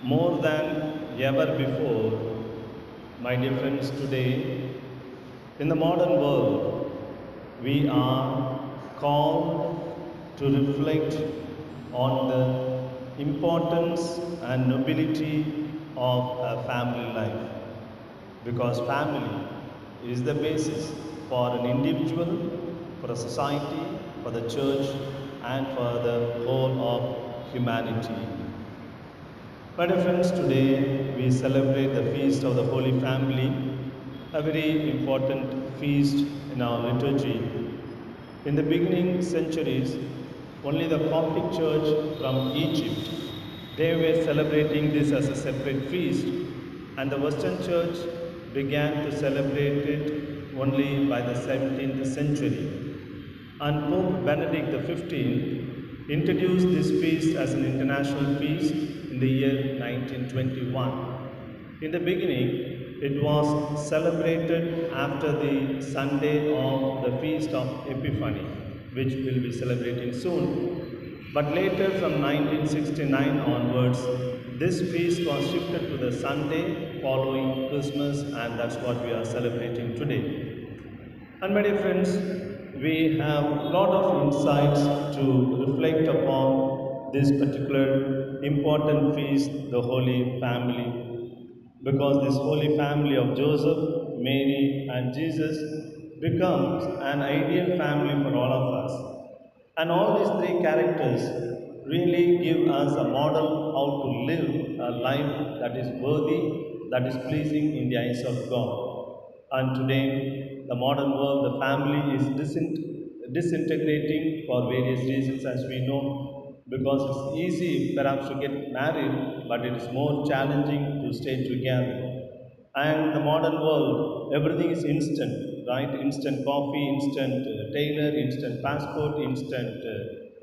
More than ever before, my dear friends, today in the modern world, we are called to reflect on the importance and nobility of a family life because family is the basis for an individual, for a society, for the church, and for the whole of humanity. My dear friends, today we celebrate the feast of the Holy Family, a very important feast in our liturgy. In the beginning centuries, only the Coptic Church from Egypt, they were celebrating this as a separate feast, and the Western Church began to celebrate it only by the 17th century. And Pope Benedict XV introduced this feast as an international feast in the year 1921. In the beginning, it was celebrated after the Sunday of the Feast of Epiphany, which we'll be celebrating soon. But later, from 1969 onwards, this feast was shifted to the Sunday following Christmas, and that's what we are celebrating today. And my dear friends, we have a lot of insights to reflect upon this particular important feast, the Holy Family, because this Holy Family of Joseph, Mary, and Jesus becomes an ideal family for all of us. And all these three characters really give us a model how to live a life that is worthy, that is pleasing in the eyes of God. And today, the modern world, the family is disintegrating for various reasons, as we know, because it's easy perhaps to get married, but it is more challenging to stay together. And the modern world, everything is instant, right? Instant coffee, instant tailor, instant passport, instant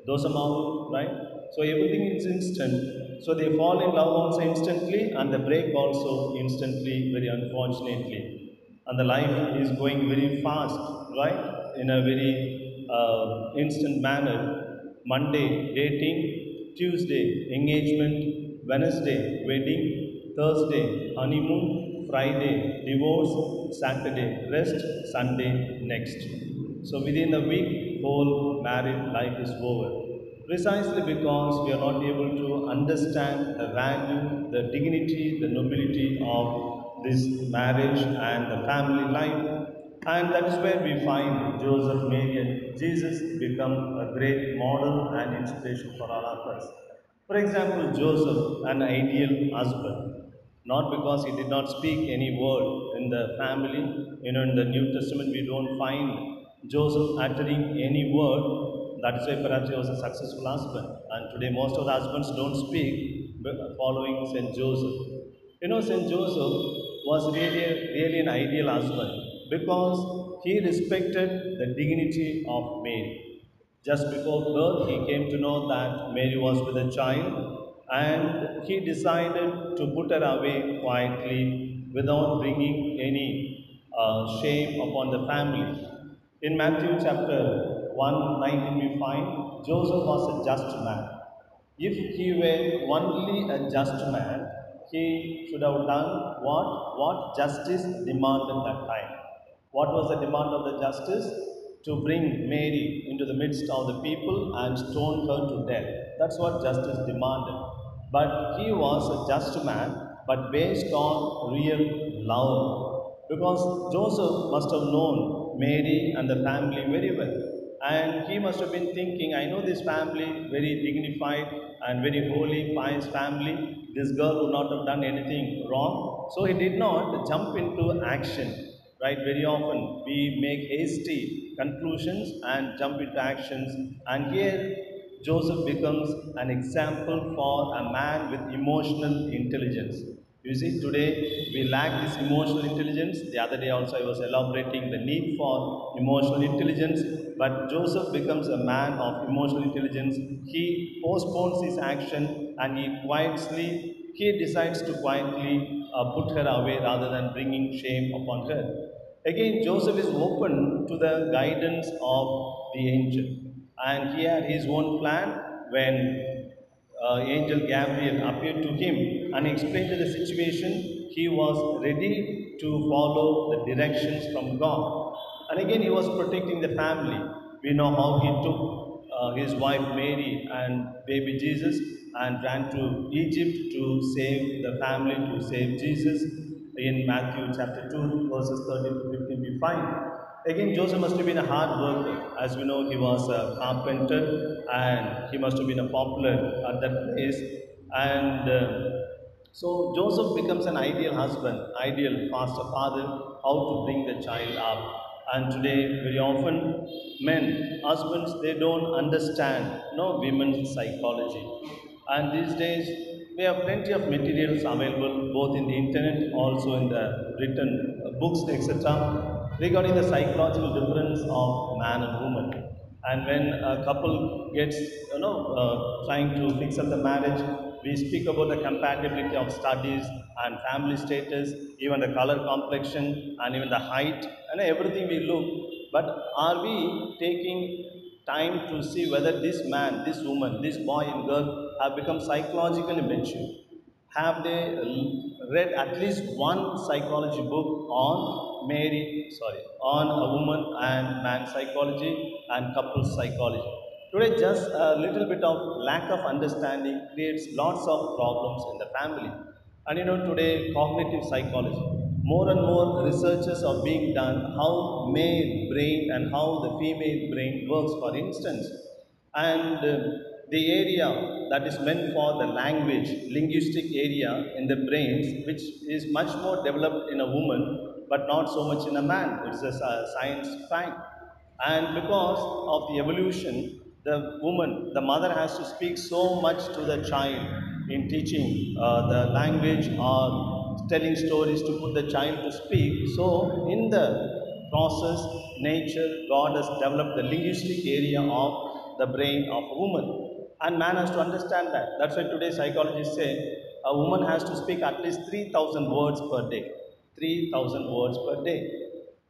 dosa maavu, right? So everything is instant. So they fall in love also instantly and they break also instantly, very unfortunately. And the life is going very fast, right? In a very instant manner. Monday, dating, Tuesday, engagement, Wednesday, wedding, Thursday, honeymoon, Friday, divorce, Saturday, rest, Sunday, next. So within a week, whole married life is over. Precisely because we are not able to understand the value, the dignity, the nobility of this marriage and the family life. And that is where we find Joseph, Mary, and Jesus become a great model and inspiration for all of us. For example, Joseph, an ideal husband, not because he did not speak any word in the family. In the New Testament, we don't find Joseph uttering any word. That is why perhaps he was a successful husband. And today, most of the husbands don't speak following Saint Joseph. Saint Joseph was really an ideal husband because he respected the dignity of Mary. Just before birth, he came to know that Mary was with a child and he decided to put her away quietly without bringing any shame upon the family. In Matthew chapter 1:19, we find Joseph was a just man. If he were only a just man, he should have done what justice demanded that time. What was the demand of the justice? To bring Mary into the midst of the people and stone her to death. That's what justice demanded. But he was a just man, but based on real love. Because Joseph must have known Mary and the family very well. And he must have been thinking, I know this family, very dignified and very holy, pious family. This girl would not have done anything wrong. So he did not jump into action. Right? Very often we make hasty conclusions and jump into actions. And here Joseph becomes an example for a man with emotional intelligence. You see, today we lack this emotional intelligence. The other day also I was elaborating the need for emotional intelligence. But Joseph becomes a man of emotional intelligence. He postpones his action and he decides to quietly put her away rather than bringing shame upon her. Again, Joseph is open to the guidance of the angel, and he had his own plan when angel Gabriel appeared to him and explained the situation. He was ready to follow the directions from God. And again, he was protecting the family. We know how he took his wife Mary and baby Jesus and ran to Egypt to save the family, to save Jesus in Matthew chapter 2, verses 13 to 15. We find. Again, Joseph must have been a hard worker. As we know, he was a carpenter and he must have been a popular at that place. And so Joseph becomes an ideal husband, ideal foster father, how to bring the child up. And today, very often, men, husbands, they don't understand women's psychology. And these days, we have plenty of materials available both in the internet, also in the written books, etc., regarding the psychological difference of man and woman. And when a couple gets, trying to fix up the marriage, we speak about the compatibility of studies and family status, even the color complexion, and even the height, and everything we look. But are we taking time to see whether this man, this woman, this boy and girl have become psychologically mature? Have they read at least one psychology book on on a woman and man psychology and couple psychology? Today, just a little bit of lack of understanding creates lots of problems in the family. And today, cognitive psychology, more and more researches are being done how male brain and how the female brain works, for instance. And the area that is meant for the language, linguistic area in the brains, which is much more developed in a woman but not so much in a man. It's a science fact. And because of the evolution, the woman, the mother has to speak so much to the child in teaching the language or telling stories to put the child to speak. So in the process, nature, God has developed the linguistic area of the brain of a woman. And man has to understand that. That's why today psychologists say a woman has to speak at least 3,000 words per day. 3,000 words per day.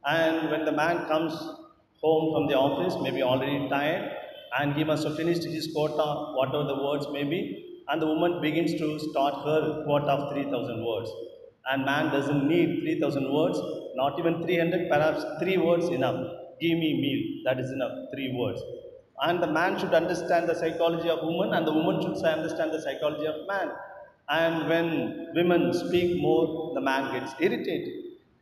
And when the man comes home from the office, maybe already tired, and he must have finished his quota, whatever the words may be, and the woman begins to start her quota of 3,000 words. And man doesn't need 3,000 words, not even 300, perhaps 3 words enough. Give me meal, that is enough, 3 words. And the man should understand the psychology of woman, and the woman should understand the psychology of man. And when women speak more, the man gets irritated.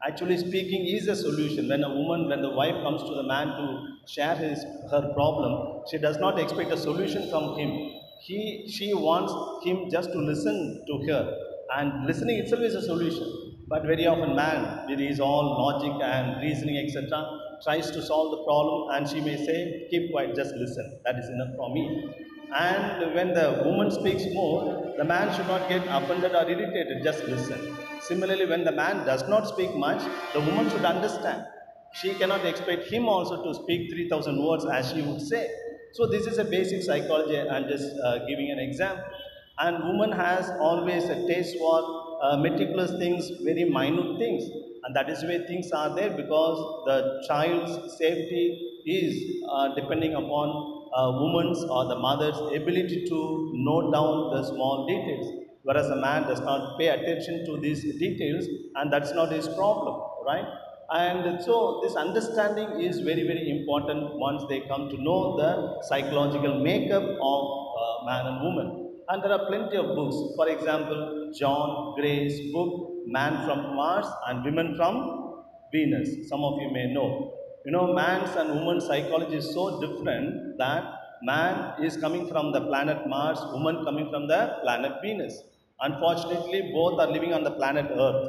Actually, speaking is a solution. When the wife comes to the man to share her problem, she does not expect a solution from him. She wants him just to listen to her, and listening itself is a solution. But very often, man, with his all logic and reasoning, etc., tries to solve the problem, and she may say, "Keep quiet, just listen. That is enough for me." And when the woman speaks more, the man should not get offended or irritated, just listen. Similarly, when the man does not speak much, the woman should understand. She cannot expect him also to speak 3,000 words as she would say. So, this is a basic psychology. I'm just giving an example. And woman has always a taste for meticulous things, very minute things. And that is why things are there, because the child's safety is depending upon woman's or the mother's ability to note down the small details, whereas a man does not pay attention to these details, and that's not his problem, right? And so this understanding is very, very important once they come to know the psychological makeup of man and woman. And there are plenty of books. For example, John Gray's book, Man from Mars and Women from Venus. Some of you may know. Man's and woman's psychology is so different that man is coming from the planet Mars, woman coming from the planet Venus. Unfortunately, both are living on the planet Earth.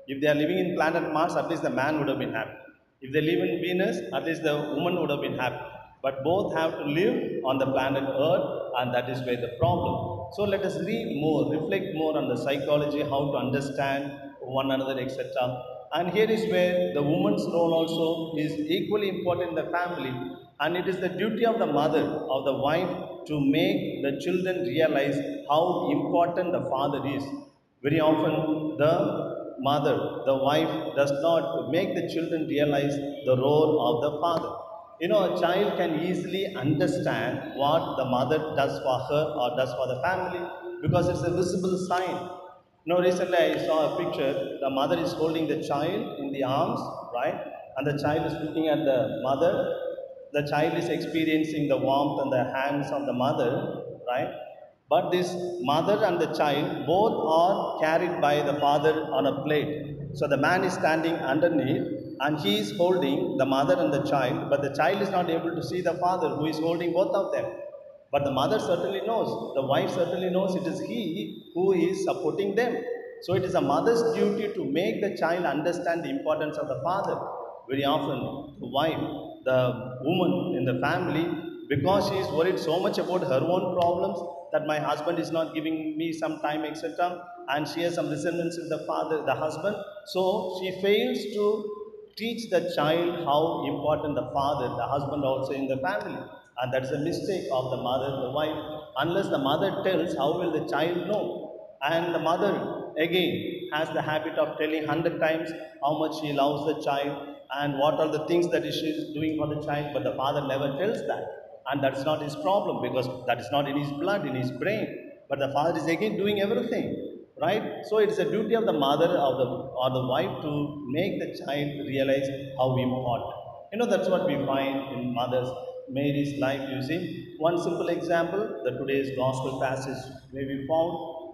If they are living in planet Mars, at least the man would have been happy. If they live in Venus, at least the woman would have been happy. But both have to live on the planet Earth, and that is where the problem. So let us read more, reflect more on the psychology, how to understand one another, etc. And here is where the woman's role also is equally important in the family, and it is the duty of the mother, of the wife, to make the children realize how important the father is. Very often, the mother, the wife, does not make the children realize the role of the father. A child can easily understand what the mother does for her or does for the family because it's a visible sign. Recently I saw a picture. The mother is holding the child in the arms, right? And the child is looking at the mother. The child is experiencing the warmth on the hands of the mother, right? But this mother and the child both are carried by the father on a plate. So the man is standing underneath and he is holding the mother and the child, but the child is not able to see the father who is holding both of them. But the mother certainly knows, the wife certainly knows it is he who is supporting them. So it is a mother's duty to make the child understand the importance of the father. Very often, the wife, the woman in the family, because she is worried so much about her own problems that my husband is not giving me some time, etc., and she has some resentment with the father, the husband, so she fails to teach the child how important the father, the husband also in the family. And that's a mistake of the mother, the wife. Unless the mother tells, how will the child know? And the mother, again, has the habit of telling 100 times how much she loves the child and what are the things that she is doing for the child, but the father never tells that. And that's not his problem because that is not in his blood, in his brain. But the father is again doing everything, right? So it's a duty of the mother or the wife to make the child realize how important. That's what we find in Mother's Mary's life. You see, one simple example, the today's gospel passage where we found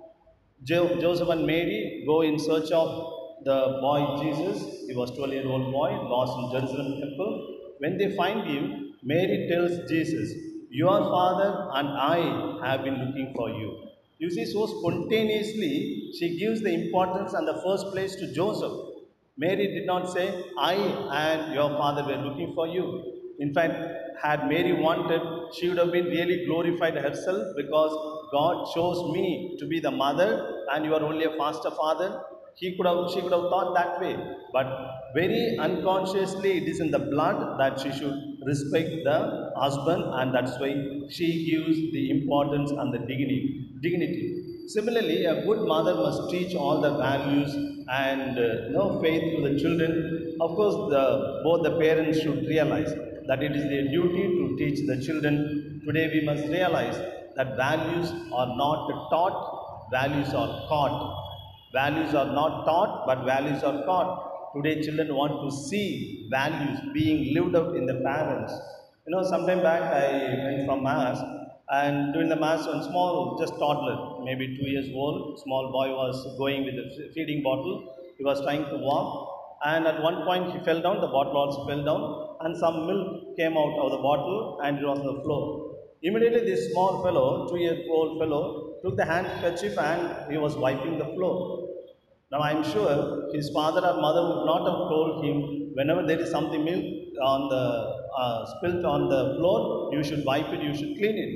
Joseph and Mary go in search of the boy Jesus. He was 12-year-old boy lost in Jerusalem temple. When they find him, Mary tells Jesus, "Your father and I have been looking for you." You see, so spontaneously, she gives the importance and the first place to Joseph. Mary did not say, "I and your father were looking for you." In fact, had Mary wanted, she would have been really glorified herself because God chose me to be the mother and you are only a foster father. She could have thought that way. But very unconsciously, it is in the blood that she should respect the husband, and that's why she gives the importance and the dignity. Similarly, a good mother must teach all the values and faith to the children. Of course, both the parents should realize that it is their duty to teach the children. Today, we must realize that values are not taught, values are caught. Values are not taught, but values are caught. Today, children want to see values being lived out in the parents. Sometime back I went from mass, and during the mass, one small, just toddler, maybe 2 years old, small boy was going with a feeding bottle. He was trying to walk, and at one point he fell down. The bottle also fell down, and some milk came out of the bottle, and it was on the floor. Immediately, this small fellow, 2-year-old fellow, took the handkerchief and he was wiping the floor. Now I'm sure his father or mother would not have told him whenever there is something milk on the spilt on the floor, you should wipe it, you should clean it.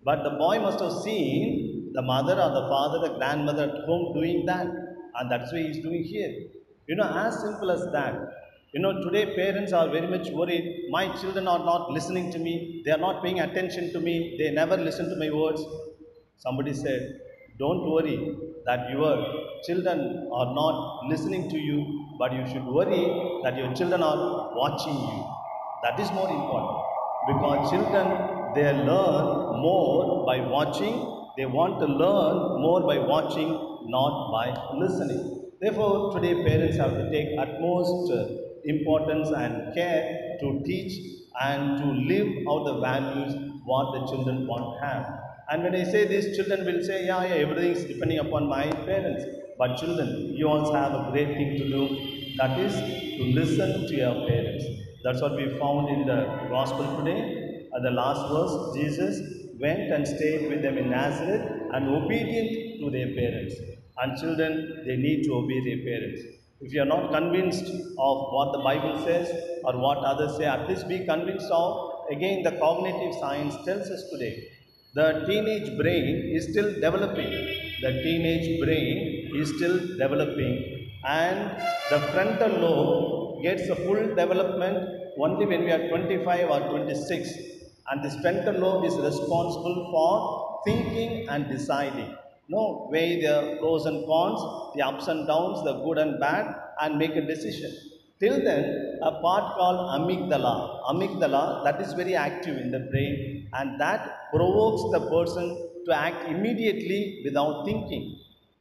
But the boy must have seen the mother or the father, the grandmother at home doing that, and that's what he's doing here. As simple as that. Today parents are very much worried. My children are not listening to me. They are not paying attention to me. They never listen to my words. Somebody said, "Don't worry that your children are not listening to you, but you should worry that your children are watching you." That is more important because children, they learn more by watching. They want to learn more by watching, not by listening. Therefore, today parents have to take utmost importance and care to teach and to live out the values what the children want to have. And when I say this, children will say, "Yeah, yeah, everything is depending upon my parents." But children, you also have a great thing to do. That is to listen to your parents. That's what we found in the gospel today. At the last verse, Jesus went and stayed with them in Nazareth and obedient to their parents. And children, they need to obey their parents. If you are not convinced of what the Bible says or what others say, at least be convinced of, again, the cognitive science tells us today. The teenage brain is still developing. The teenage brain is still developing, and the frontal lobe gets a full development only when we are 25 or 26. And this frontal lobe is responsible for thinking and deciding. Weigh the pros and cons, the ups and downs, the good and bad, and make a decision. Till then, a part called amygdala that is very active in the brain, and that provokes the person to act immediately without thinking.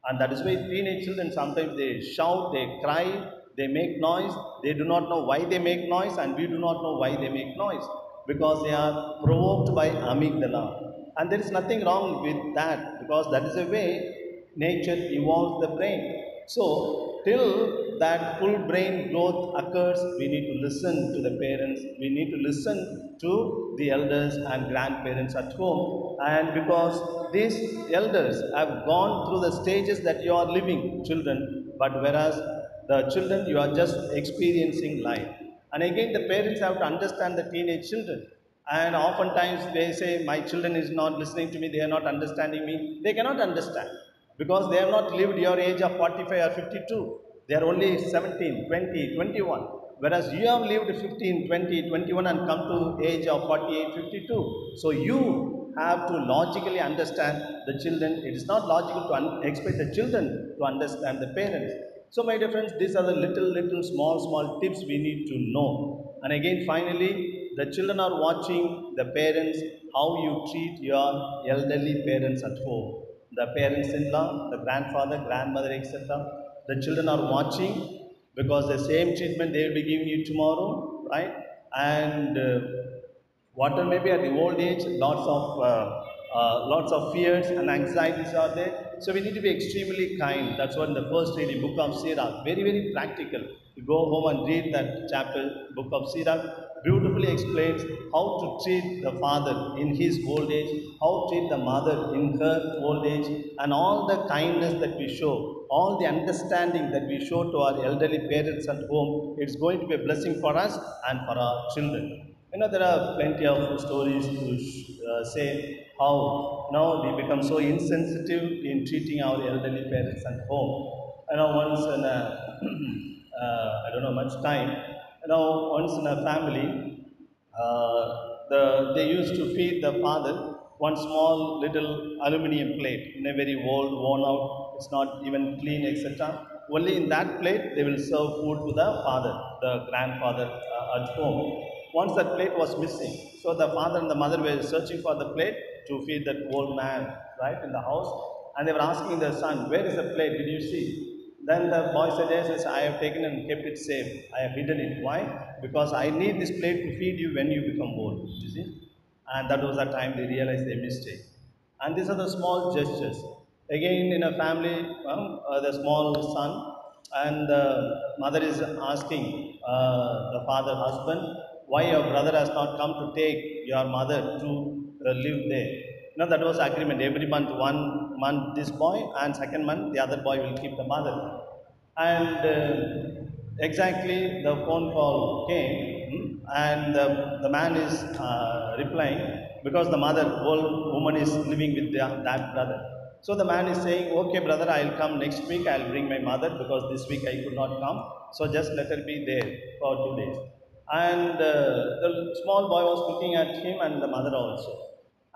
And that is why teenage children sometimes they shout, they cry, they make noise. They do not know why they make noise, and we do not know why they make noise because they are provoked by amygdala. And there is nothing wrong with that because that is a way nature evolves the brain. So, till that full brain growth occurs, we need to listen to the parents, we need to listen to the elders and grandparents at home. And because these elders have gone through the stages that you are living, children, but whereas the children, you are just experiencing life. And again, the parents have to understand the teenage children. And oftentimes they say, my children is not listening to me, they are not understanding me. They cannot understand because they have not lived your age of 45 or 52. They are only 17, 20, 21. Whereas you have lived 15, 20, 21 and come to age of 48, 52. So you have to logically understand the children. It is not logical to expect the children to understand the parents. So my dear friends, these are the little, small tips we need to know. And again, finally, the children are watching the parents, how you treat your elderly parents at home. The parents-in-law, the grandfather, grandmother, etc. The children are watching because the same treatment they will be giving you tomorrow, right? And whatever may be at the old age, lots of fears and anxieties are there. So we need to be extremely kind. That's what in the first reading, book of Sirach, very practical. You go home and read that chapter, book of Sirach, beautifully explains how to treat the father in his old age, how to treat the mother in her old age, and all the kindness that we show, all the understanding that we show to our elderly parents at home. It's going to be a blessing for us and for our children. There are plenty of stories to say how now we become so insensitive in treating our elderly parents at home. Once in a, I don't know much time, once in a family, they used to feed the father one small little aluminium plate in a very old, worn out, it's not even clean, etc. Only in that plate they will serve food to the father, the grandfather at home. Once that plate was missing, so the father and the mother were searching for the plate to feed that old man, right, in the house. And they were asking their son, where is the plate? Did you see? Then the boy said, yes, I have taken and kept it safe. I have hidden it. Why? Because I need this plate to feed you when you become old. You see? And that was the time they realized their mistake. And these are the small gestures. Again, in a family, the small son and the mother is asking the father, husband, why your brother has not come to take your mother to live there. That was agreement. Every month, one month this boy, and second month the other boy will keep the mother. And exactly the phone call came, and the man is replying because the mother, old woman, is living with that brother. So the man is saying, okay, brother, I'll come next week. I'll bring my mother because this week I could not come. So just let her be there for 2 days. And the small boy was looking at him and the mother also.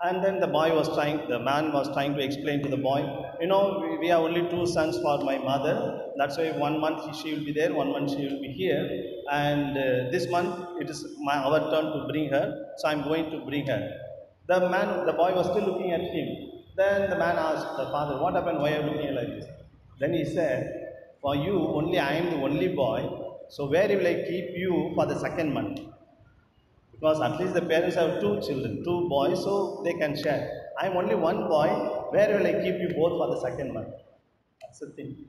And then the man was trying to explain to the boy, we have only two sons for my mother. That's why 1 month she will be there, 1 month she will be here. And this month it is our turn to bring her, so I'm going to bring her. The boy was still looking at him. Then the man asked the father, what happened? Why are you looking like this? Then he said, for you, only I am the only boy, so where will I keep you for the second month? Because at least the parents have two children, two boys, so they can share. I am only one boy, where will I keep you both for the second month? That's the thing.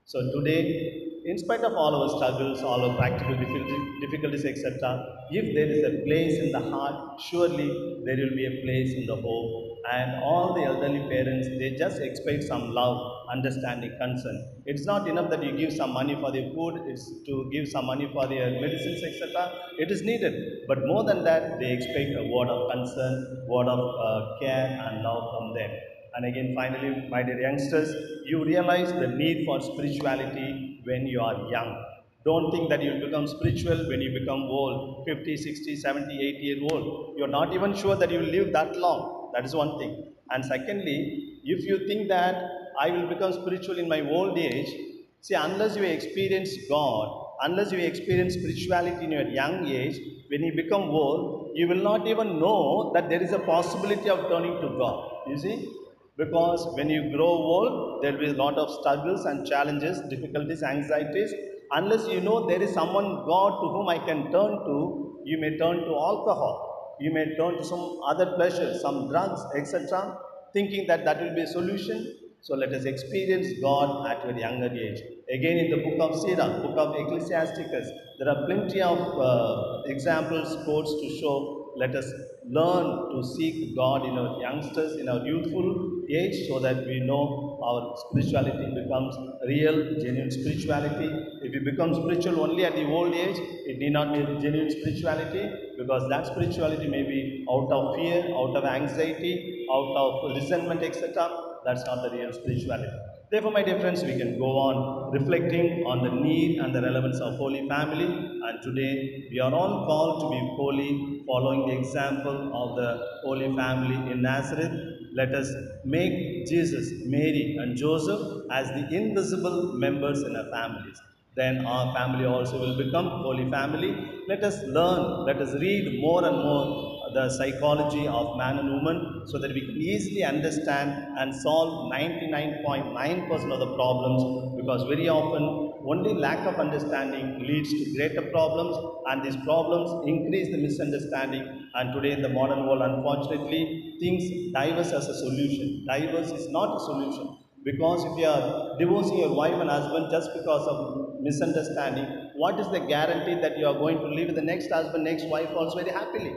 So today, in spite of all our struggles, all our practical difficulties, etc., if there is a place in the heart, surely there will be a place in the home. And all the elderly parents, they just expect some love, understanding, concern. It's not enough that you give some money for their food, it's to give some money for their medicines, etc. It is needed. But more than that, they expect a word of concern, word of care and love from them. And again, finally, my dear youngsters, you realize the need for spirituality when you are young. Don't think that you'll become spiritual when you become old, 50, 60, 70, 80 years old. You're not even sure that you will live that long. That is one thing. And secondly, if you think that I will become spiritual in my old age, see, unless you experience God, Unless you experience spirituality in your young age, when you become old, you will not even know that there is a possibility of turning to God. You see? Because when you grow old, there will be a lot of struggles and challenges, difficulties, anxieties. Unless you know there is someone, God, to whom I can turn to, you may turn to alcohol. You may turn to some other pleasures, some drugs, etc., thinking that that will be a solution. So let us experience God at your younger age. Again, in the book of Sirach, book of Ecclesiasticus, there are plenty of examples, quotes to show. Let us learn to seek God in our youngsters, in our youthful age, so that we know our spirituality becomes real, genuine spirituality. If you become spiritual only at the old age, it need not be genuine spirituality, because that spirituality may be out of fear, out of anxiety, out of resentment, etc. That's not the real spirituality. Therefore, my dear friends, we can go on reflecting on the need and the relevance of Holy Family. And today, we are all called to be holy, following the example of the Holy Family in Nazareth. Let us make Jesus, Mary, and Joseph as the invisible members in our families. Then our family also will become Holy Family. Let us learn, let us read more and more the psychology of man and woman, so that we can easily understand and solve 99.9% of the problems, because very often only lack of understanding leads to greater problems, and these problems increase the misunderstanding. And today in the modern world, unfortunately, things diverse as a solution. Diverse is not a solution, because if you are divorcing your wife and husband just because of misunderstanding, what is the guarantee that you are going to live with the next husband, next wife also very happily?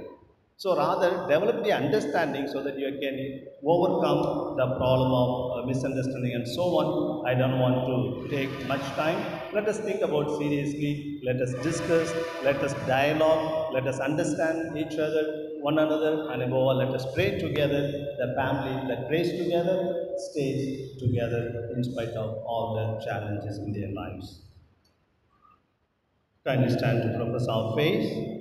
So rather develop the understanding so that you can overcome the problem of misunderstanding and so on. I don't want to take much time. Let us think about seriously. Let us discuss. Let us dialogue. Let us understand each other, one another, and above all, let us pray together. The family that prays together stays together in spite of all the challenges in their lives. Kindly stand to profess our faith.